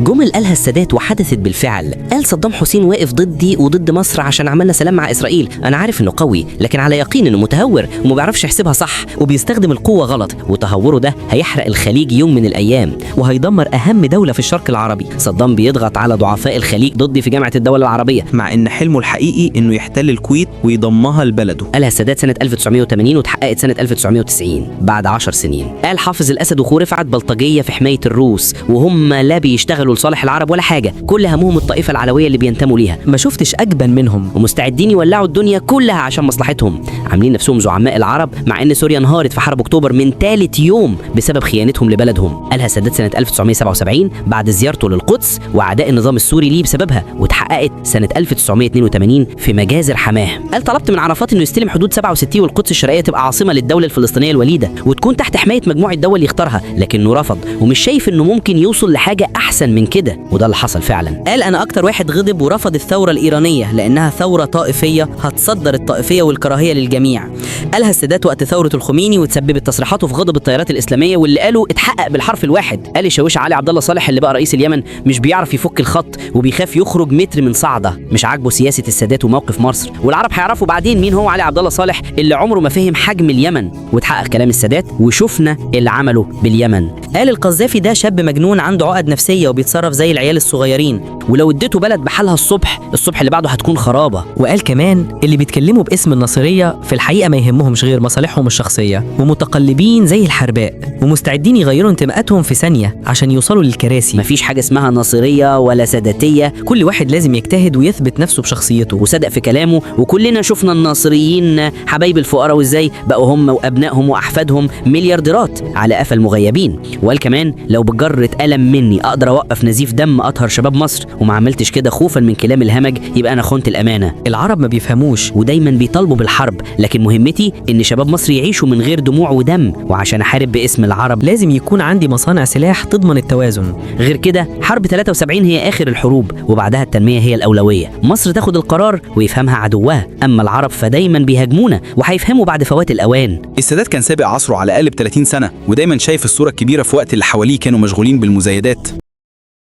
جمل قالها السادات وحدثت بالفعل. قال صدام حسين واقف ضدي وضد مصر عشان عملنا سلام مع إسرائيل. أنا عارف إنه قوي، لكن على يقين إنه متهور وما بيعرفش يحسبها صح وبيستخدم القوة غلط، وتهوره ده هيحرق الخليج يوم من الأيام وهيدمر أهم دولة في الشرق العربي. صدام بيضغط على ضعفاء الخليج ضدي في جامعة الدول العربية، مع إن حلمه الحقيقي إنه يحتل الكويت ويضمها لبلده. قالها السادات سنة 1980 واتحققت سنة 1990 بعد 10 سنين. قال حافظ الأسد وخو رفعت بلطجية في حماية الروس، وهم لا بيشتغلوا لصالح العرب ولا حاجة، كل همهم الطائفة العلوية اللي بينتموا ليها. ما شفتش أجبن منهم، ومستعدين يولعوا الدنيا كلها عشان مصلحتهم، عاملين نفسهم زعماء العرب مع ان سوريا انهارت في حرب اكتوبر من ثالث يوم بسبب خيانتهم لبلدهم. قالها السادات سنة 1977 بعد زيارته للقدس وعداء النظام السوري ليه بسببها، واتحققت سنة 1982 في مجازر حماه. قال طلبت من عرفات انه يستلم حدود 67 والقدس الشرقية تبقى عاصمة للدولة الفلسطينية الوليدة وتكون تحت حماية مجموعة دول يختارها، لكنه رفض ومش شايف انه ممكن يوصل لحاجة احسن من كده، وده اللي حصل فعلا. قال أنا أكتر واحد غضب ورفض الثورة الإيرانية لأنها ثورة طائفية هتصدر الطائفية والكراهية للجميع. قالها السادات وقت ثورة الخميني وتسببت تصريحاته في غضب التيارات الإسلامية واللي قالوا اتحقق بالحرف الواحد. قال الشاويش علي عبد الله صالح اللي بقى رئيس اليمن مش بيعرف يفك الخط وبيخاف يخرج متر من صعدة. مش عاجبه سياسة السادات وموقف مصر، والعرب هيعرفوا بعدين مين هو علي عبد الله صالح اللي عمره ما فهم حجم اليمن. واتحقق كلام السادات وشفنا اللي عمله باليمن. قال القذافي ده شاب مجنون عنده عقد نفسية وبيتصرف زي العيال الصغيرين، ولو اديته بلد بحالها الصبح اللي بعده هتكون خرابة. وقال كمان اللي بيتكلموا باسم الناصرية في الحقيقة ما يهمهمش غير مصالحهم الشخصية، ومتقلبين زي الحرباء ومستعدين يغيروا انتماءاتهم في ثانية عشان يوصلوا للكراسي. مفيش حاجة اسمها ناصرية ولا ساداتية، كل واحد لازم يجتهد ويثبت نفسه بشخصيته. وصدق في كلامه، وكلنا شفنا الناصريين حبايب الفقراء وازاي بقوا هم وابنائهم واحفادهم مليارديرات على قفا المغيبين. وقال كمان لو بجرة قلم مني اقدر اوقف نزيف دم اطهر شباب مصر وما عملتش كده خوفا من كلام الهمج يبقى انا خنت الامانة. العرب ما بيفهموش ودايما بيطالبوا بالحرب، لكن مهمتي ان شباب مصر يعيشوا من غير دموع ودم، وعشان احارب باسم العرب لازم يكون عندي مصانع سلاح تضمن التوازن. غير كده حرب 73 هي اخر الحروب وبعدها التنمية هي الاولوية. مصر تاخد القرار ويفهمها عدوها، اما العرب فدايما بيهاجمونا وهيفهموا بعد فوات الاوان. السادات كان سابق عصره على الاقل ب 30 سنة، ودايما شايف الصورة الكبيرة في وقت اللي حواليه كانوا مشغولين بالمزايدات.